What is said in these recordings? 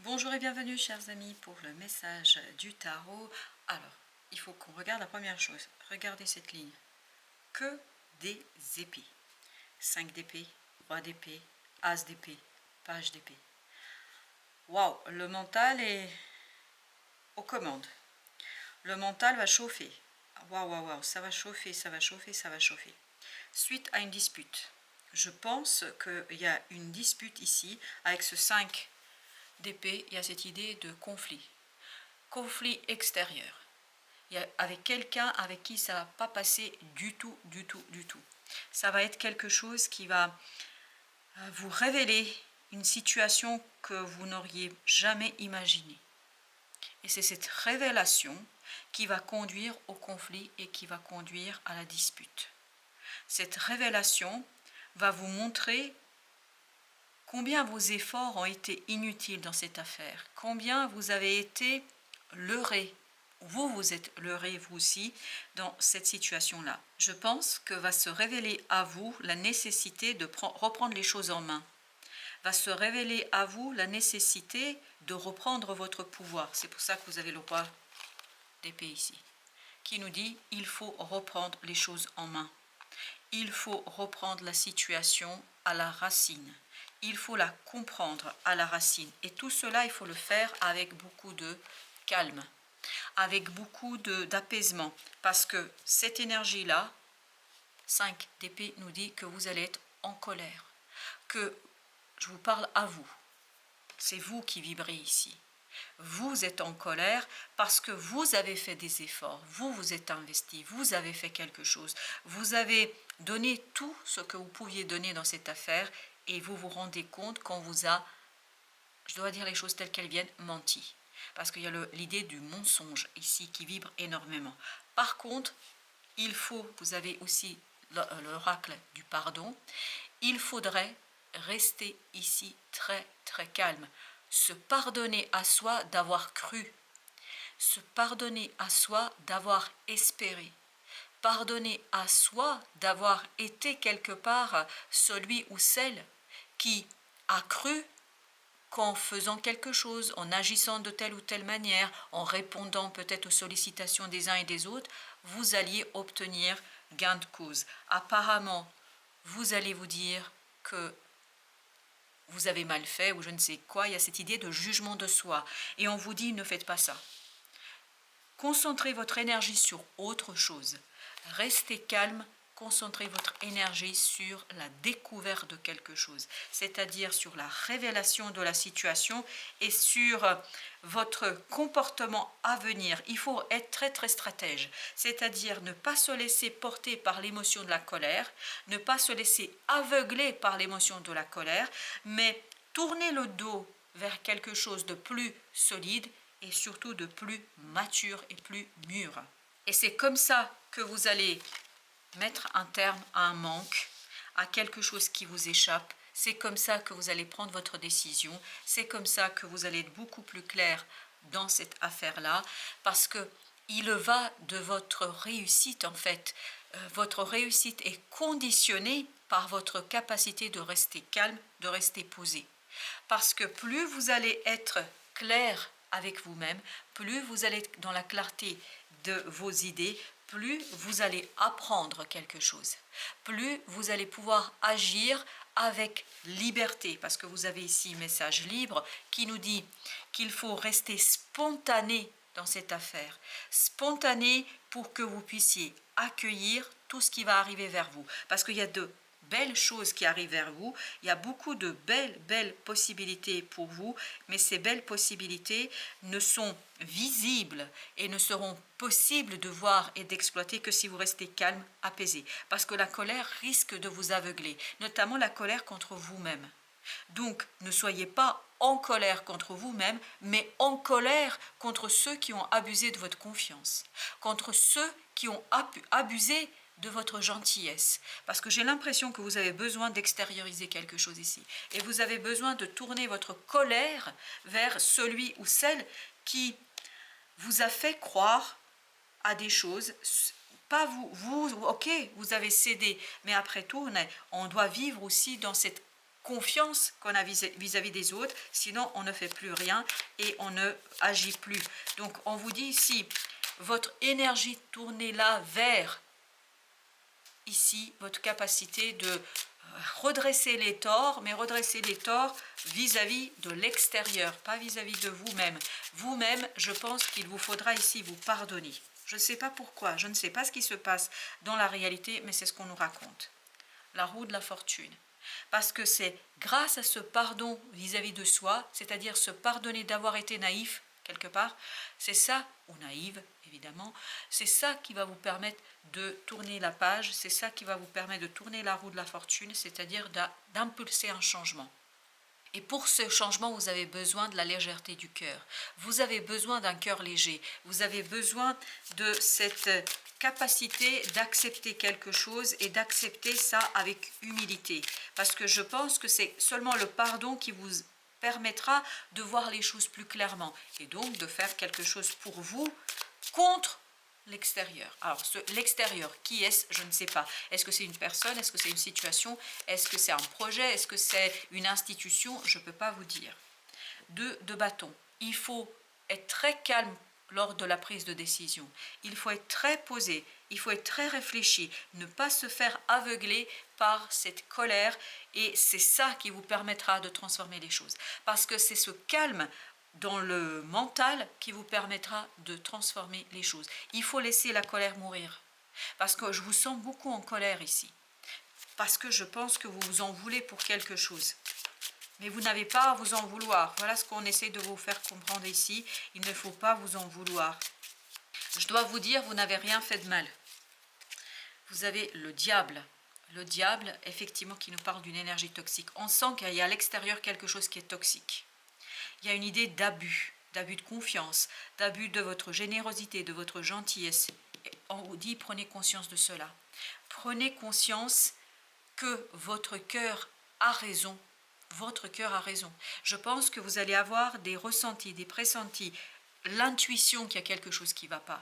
Bonjour et bienvenue chers amis pour le message du tarot. Alors, il faut qu'on regarde la première chose. Regardez cette ligne. Que des épées. 5 d'épée, roi d'épée, as d'épée, page d'épée. Waouh, le mental est aux commandes. Le mental va chauffer. Waouh, waouh, waouh, ça va chauffer, ça va chauffer, ça va chauffer. Suite à une dispute. Je pense qu'il y a une dispute ici avec ce 5 d'épée. Il y a cette idée de conflit. Conflit extérieur. Il y a avec quelqu'un avec qui ça ne va pas passer du tout, du tout, du tout. Ça va être quelque chose qui va vous révéler une situation que vous n'auriez jamais imaginée. Et c'est cette révélation qui va conduire au conflit et qui va conduire à la dispute. Cette révélation va vous montrer combien vos efforts ont été inutiles dans cette affaire, combien vous avez été leurré. Vous êtes leurré, vous aussi, dans cette situation-là. Je pense que va se révéler à vous la nécessité de reprendre les choses en main. Va se révéler à vous la nécessité de reprendre votre pouvoir. C'est pour ça que vous avez le roi d'épée ici, qui nous dit il faut reprendre les choses en main. Il faut reprendre la situation à la racine. Il faut la comprendre à la racine. Et tout cela, il faut le faire avec beaucoup de calme, avec beaucoup d'apaisement. Parce que cette énergie-là, 5 d'épée, nous dit que vous allez être en colère. Que je vous parle à vous. C'est vous qui vibrez ici. Vous êtes en colère parce que vous avez fait des efforts, vous vous êtes investi, vous avez fait quelque chose, vous avez donné tout ce que vous pouviez donner dans cette affaire et vous vous rendez compte qu'on vous a, je dois dire les choses telles qu'elles viennent, menti. Parce qu'il y a l'idée du mensonge ici qui vibre énormément. Par contre, vous avez aussi l'oracle du pardon, il faudrait rester ici très très calme. Se pardonner à soi d'avoir cru, se pardonner à soi d'avoir espéré, pardonner à soi d'avoir été quelque part celui ou celle qui a cru qu'en faisant quelque chose, en agissant de telle ou telle manière, en répondant peut-être aux sollicitations des uns et des autres, vous alliez obtenir gain de cause. Apparemment, vous allez vous dire que vous avez mal fait ou je ne sais quoi, il y a cette idée de jugement de soi. Et on vous dit, ne faites pas ça. Concentrez votre énergie sur autre chose. Restez calme, concentrez votre énergie sur la découverte de quelque chose, c'est-à-dire sur la révélation de la situation et sur votre comportement à venir. Il faut être très très stratège, c'est-à-dire ne pas se laisser porter par l'émotion de la colère, ne pas se laisser aveugler par l'émotion de la colère, mais tourner le dos vers quelque chose de plus solide et surtout de plus mature et plus mûr. Et c'est comme ça que vous allez mettre un terme à un manque, à quelque chose qui vous échappe. C'est comme ça que vous allez prendre votre décision. C'est comme ça que vous allez être beaucoup plus clair dans cette affaire-là, parce que il va de votre réussite en fait. Votre réussite est conditionnée par votre capacité de rester calme, de rester posé. Parce que plus vous allez être clair avec vous-même, plus vous allez être dans la clarté de vos idées, plus vous allez apprendre quelque chose, plus vous allez pouvoir agir avec liberté, parce que vous avez ici un message libre qui nous dit qu'il faut rester spontané dans cette affaire, spontané pour que vous puissiez accueillir tout ce qui va arriver vers vous, parce qu'il y a de belles choses qui arrivent vers vous, il y a beaucoup de belles possibilités pour vous, mais ces belles possibilités ne sont visibles et ne seront possibles de voir et d'exploiter que si vous restez calme, apaisé, parce que la colère risque de vous aveugler, notamment la colère contre vous-même. Donc, ne soyez pas en colère contre vous-même, mais en colère contre ceux qui ont abusé de votre confiance, contre ceux qui ont abusé de votre gentillesse, parce que j'ai l'impression que vous avez besoin d'extérioriser quelque chose ici, et vous avez besoin de tourner votre colère vers celui ou celle qui vous a fait croire à des choses, pas ok, vous avez cédé, mais après tout, on doit vivre aussi dans cette confiance qu'on a vis-à-vis des autres, sinon on ne fait plus rien et on ne agit plus. Donc on vous dit ici, votre énergie tournée là vers ici, votre capacité de redresser les torts, mais redresser les torts vis-à-vis de l'extérieur, pas vis-à-vis de vous-même. Vous-même, je pense qu'il vous faudra ici vous pardonner. Je ne sais pas pourquoi, je ne sais pas ce qui se passe dans la réalité, mais c'est ce qu'on nous raconte. La roue de la fortune. Parce que c'est grâce à ce pardon vis-à-vis de soi, c'est-à-dire se pardonner d'avoir été naïf, quelque part, c'est ça, ou naïve évidemment, c'est ça qui va vous permettre de tourner la page, c'est ça qui va vous permettre de tourner la roue de la fortune, c'est-à-dire d'impulser un changement. Et pour ce changement, vous avez besoin de la légèreté du cœur. Vous avez besoin d'un cœur léger. Vous avez besoin de cette capacité d'accepter quelque chose et d'accepter ça avec humilité. Parce que je pense que c'est seulement le pardon qui vous permettra de voir les choses plus clairement et donc de faire quelque chose pour vous contre l'extérieur. Alors, l'extérieur, qui est-ce? Je ne sais pas. Est-ce que c'est une personne? Est-ce que c'est une situation? Est-ce que c'est un projet? Est-ce que c'est une institution? Je ne peux pas vous dire. De bâton. Il faut être très calme lors de la prise de décision. Il faut être très posé. Il faut être très réfléchi. Ne pas se faire aveugler par cette colère. Et c'est ça qui vous permettra de transformer les choses. Parce que c'est ce calme dans le mental qui vous permettra de transformer les choses. Il faut laisser la colère mourir. Parce que je vous sens beaucoup en colère ici. Parce que je pense que vous vous en voulez pour quelque chose. Mais vous n'avez pas à vous en vouloir. Voilà ce qu'on essaie de vous faire comprendre ici. Il ne faut pas vous en vouloir. Je dois vous dire, vous n'avez rien fait de mal. Vous avez le diable. Le diable, effectivement, qui nous parle d'une énergie toxique. On sent qu'il y a à l'extérieur quelque chose qui est toxique. Il y a une idée d'abus de confiance, d'abus de votre générosité, de votre gentillesse. Et on vous dit, prenez conscience de cela. Prenez conscience que votre cœur a raison. Votre cœur a raison. Je pense que vous allez avoir des ressentis, des pressentis, l'intuition qu'il y a quelque chose qui ne va pas.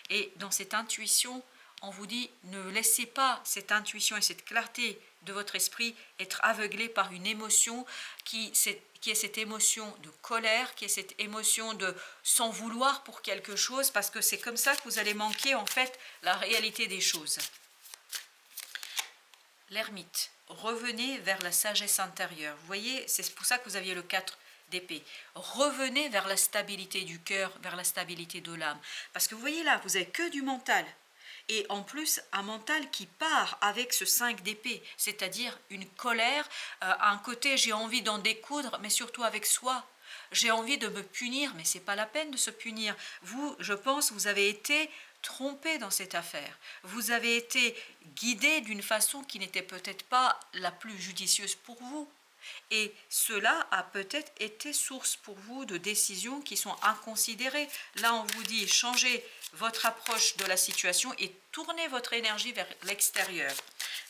Et dans cette intuition, on vous dit, ne laissez pas cette intuition et cette clarté de votre esprit être aveuglée par une émotion qui est cette émotion de colère, qui est cette émotion de s'en vouloir pour quelque chose, parce que c'est comme ça que vous allez manquer en fait la réalité des choses. L'ermite, revenez vers la sagesse intérieure. Vous voyez, c'est pour ça que vous aviez le 4 d'épée. Revenez vers la stabilité du cœur, vers la stabilité de l'âme. Parce que vous voyez là, vous n'avez que du mental. Et en plus, un mental qui part avec ce 5 d'épée, c'est-à-dire une colère, un côté j'ai envie d'en découdre, mais surtout avec soi. J'ai envie de me punir, mais ce n'est pas la peine de se punir. Vous, je pense, vous avez été trompé dans cette affaire. Vous avez été guidé d'une façon qui n'était peut-être pas la plus judicieuse pour vous. Et cela a peut-être été source pour vous de décisions qui sont inconsidérées. Là, on vous dit, changez votre approche de la situation et tournez votre énergie vers l'extérieur.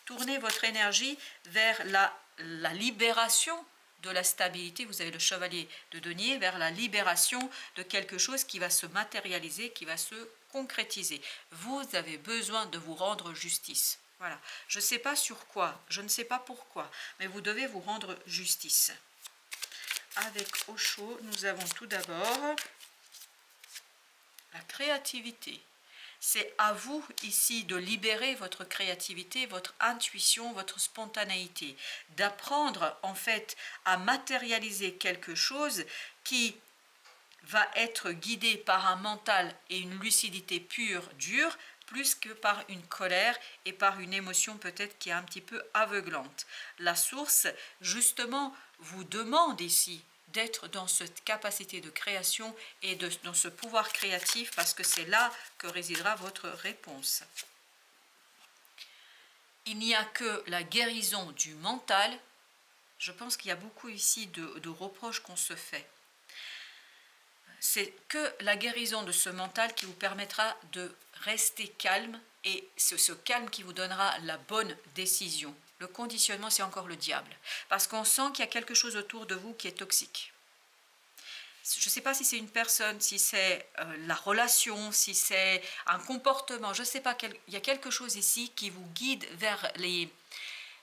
Tournez votre énergie vers la libération de la stabilité. Vous avez le chevalier de denier, vers la libération de quelque chose qui va se matérialiser, qui va se concrétiser. Vous avez besoin de vous rendre justice. Voilà, je ne sais pas sur quoi, je ne sais pas pourquoi, mais vous devez vous rendre justice. Avec Osho, nous avons tout d'abord la créativité. C'est à vous ici de libérer votre créativité, votre intuition, votre spontanéité, d'apprendre en fait à matérialiser quelque chose qui va être guidé par un mental et une lucidité pure, dure, plus que par une colère et par une émotion peut-être qui est un petit peu aveuglante. La source, justement, vous demande ici d'être dans cette capacité de création et dans ce pouvoir créatif, parce que c'est là que résidera votre réponse. Il n'y a que la guérison du mental. Je pense qu'il y a beaucoup ici de reproches qu'on se fait. C'est que la guérison de ce mental qui vous permettra de rester calme, et c'est ce calme qui vous donnera la bonne décision. Le conditionnement, c'est encore le diable, parce qu'on sent qu'il y a quelque chose autour de vous qui est toxique. Je ne sais pas si c'est une personne, si c'est la relation, si c'est un comportement, je ne sais pas, il y a quelque chose ici qui vous guide vers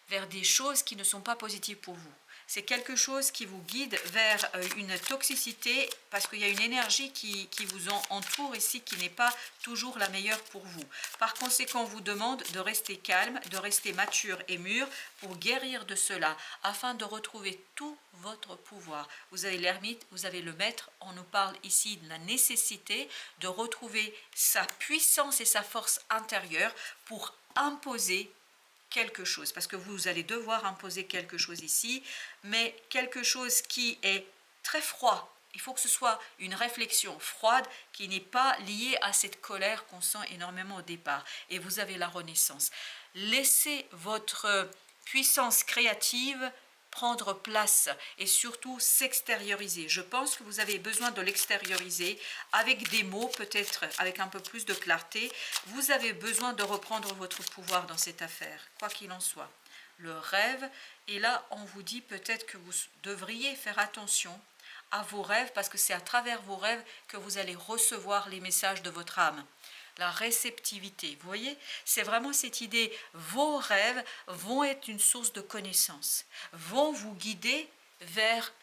vers des choses qui ne sont pas positives pour vous. C'est quelque chose qui vous guide vers une toxicité parce qu'il y a une énergie qui vous entoure ici qui n'est pas toujours la meilleure pour vous. Par conséquent, on vous demande de rester calme, de rester mature et mûr pour guérir de cela afin de retrouver tout votre pouvoir. Vous avez l'ermite, vous avez le maître. On nous parle ici de la nécessité de retrouver sa puissance et sa force intérieure pour imposer quelque chose, parce que vous allez devoir imposer quelque chose ici, mais quelque chose qui est très froid. Il faut que ce soit une réflexion froide qui n'est pas liée à cette colère qu'on sent énormément au départ. Et vous avez la renaissance. Laissez votre puissance créative prendre place et surtout s'extérioriser. Je pense que vous avez besoin de l'extérioriser avec des mots, peut-être avec un peu plus de clarté. Vous avez besoin de reprendre votre pouvoir dans cette affaire, quoi qu'il en soit. Le rêve, et là on vous dit peut-être que vous devriez faire attention à vos rêves parce que c'est à travers vos rêves que vous allez recevoir les messages de votre âme. La réceptivité, vous voyez, c'est vraiment cette idée, vos rêves vont être une source de connaissance, vont vous guider vers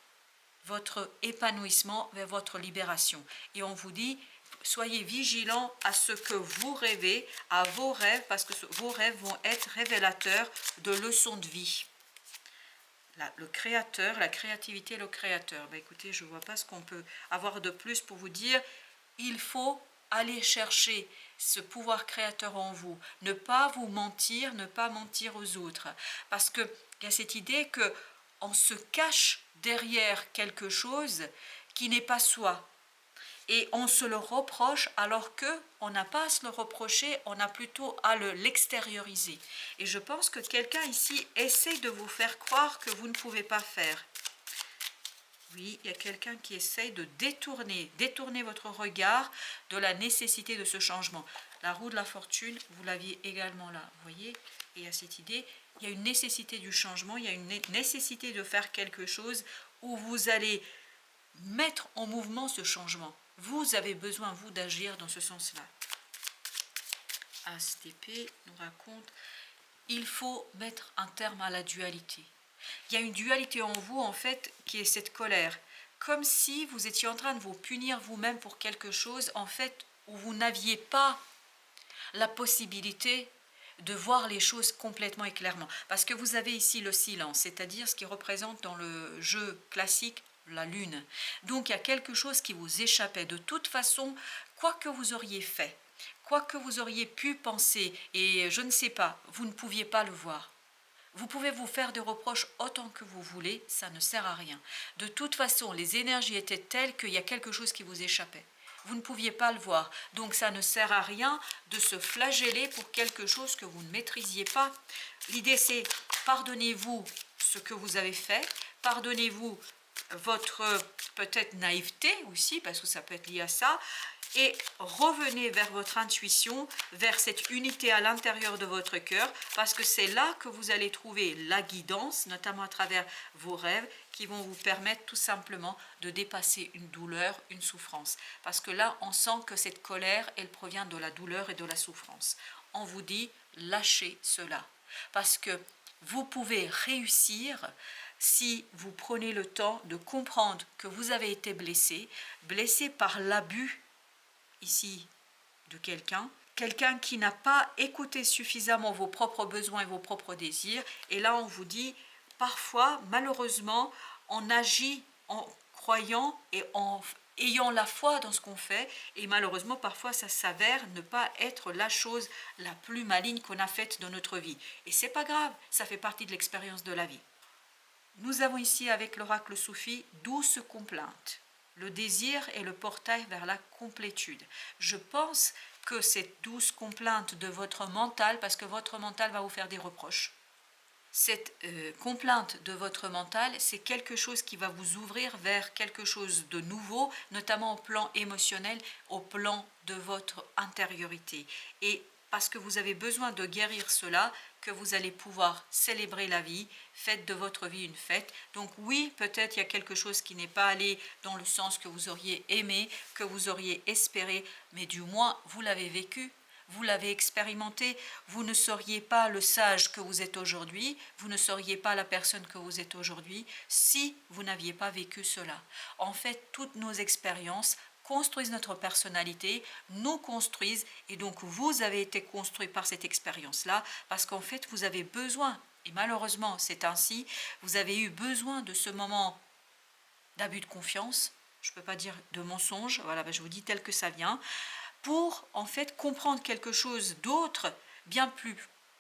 votre épanouissement, vers votre libération. Et on vous dit, soyez vigilants à ce que vous rêvez, à vos rêves, parce que vos rêves vont être révélateurs de leçons de vie. Là, le créateur, la créativité, le créateur. Ben écoutez, je ne vois pas ce qu'on peut avoir de plus pour vous dire, il faut aller chercher ce pouvoir créateur en vous, ne pas vous mentir, ne pas mentir aux autres, parce qu'il y a cette idée qu'on se cache derrière quelque chose qui n'est pas soi, et on se le reproche alors qu'on n'a pas à se le reprocher, on a plutôt à l'extérioriser. Et je pense que quelqu'un ici essaie de vous faire croire que vous ne pouvez pas faire. Oui, il y a quelqu'un qui essaye de détourner votre regard de la nécessité de ce changement. La roue de la fortune, vous l'aviez également là, vous voyez, et il y a cette idée, il y a une nécessité du changement, il y a une nécessité de faire quelque chose où vous allez mettre en mouvement ce changement. Vous avez besoin, vous, d'agir dans ce sens-là. As d'épée nous raconte, il faut mettre un terme à la dualité. Il y a une dualité en vous, en fait, qui est cette colère. Comme si vous étiez en train de vous punir vous-même pour quelque chose, en fait, où vous n'aviez pas la possibilité de voir les choses complètement et clairement. Parce que vous avez ici le silence, c'est-à-dire ce qui représente dans le jeu classique la lune. Donc il y a quelque chose qui vous échappait. De toute façon, quoi que vous auriez fait, quoi que vous auriez pu penser, et je ne sais pas, vous ne pouviez pas le voir. Vous pouvez vous faire des reproches autant que vous voulez, ça ne sert à rien. De toute façon, les énergies étaient telles qu'il y a quelque chose qui vous échappait. Vous ne pouviez pas le voir, donc ça ne sert à rien de se flageller pour quelque chose que vous ne maîtrisiez pas. L'idée c'est, pardonnez-vous ce que vous avez fait, pardonnez-vous votre peut-être naïveté aussi, parce que ça peut être lié à ça, et revenez vers votre intuition, vers cette unité à l'intérieur de votre cœur, parce que c'est là que vous allez trouver la guidance, notamment à travers vos rêves, qui vont vous permettre tout simplement de dépasser une douleur, une souffrance. Parce que là, on sent que cette colère, elle provient de la douleur et de la souffrance. On vous dit, lâchez cela, parce que vous pouvez réussir si vous prenez le temps de comprendre que vous avez été blessé par l'abus ici de quelqu'un qui n'a pas écouté suffisamment vos propres besoins et vos propres désirs. Et là, on vous dit, parfois, malheureusement, on agit en croyant et en ayant la foi dans ce qu'on fait, et malheureusement, parfois, ça s'avère ne pas être la chose la plus maligne qu'on a faite dans notre vie. Et c'est pas grave, ça fait partie de l'expérience de la vie. Nous avons ici avec l'oracle soufi 12 complaintes. Le désir est le portail vers la complétude. Je pense que cette 12 complaintes de votre mental, parce que votre mental va vous faire des reproches. Cette complainte de votre mental, c'est quelque chose qui va vous ouvrir vers quelque chose de nouveau, notamment au plan émotionnel, au plan de votre intériorité. Et parce que vous avez besoin de guérir cela, que vous allez pouvoir célébrer la vie, faites de votre vie une fête. Donc oui, peut-être il y a quelque chose qui n'est pas allé dans le sens que vous auriez aimé, que vous auriez espéré, mais du moins vous l'avez vécu, vous l'avez expérimenté, vous ne seriez pas le sage que vous êtes aujourd'hui, vous ne seriez pas la personne que vous êtes aujourd'hui si vous n'aviez pas vécu cela. En fait, toutes nos expériences construisent notre personnalité, nous construisent, et donc vous avez été construit par cette expérience-là, parce qu'en fait, vous avez besoin, et malheureusement c'est ainsi, vous avez eu besoin de ce moment d'abus de confiance, je ne peux pas dire de mensonge, voilà, je vous dis tel que ça vient, pour en fait comprendre quelque chose d'autre, bien plus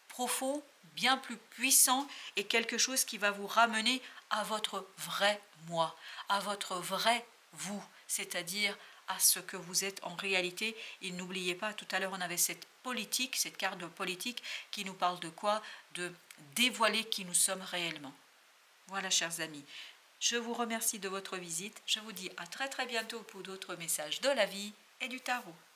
profond, bien plus puissant, et quelque chose qui va vous ramener à votre vrai moi, à votre vrai vous, c'est-à-dire à ce que vous êtes en réalité. Et n'oubliez pas, tout à l'heure on avait cette politique, cette carte de politique qui nous parle de quoi? De dévoiler qui nous sommes réellement. Voilà, chers amis, je vous remercie de votre visite. Je vous dis à très très bientôt pour d'autres messages de la vie et du tarot.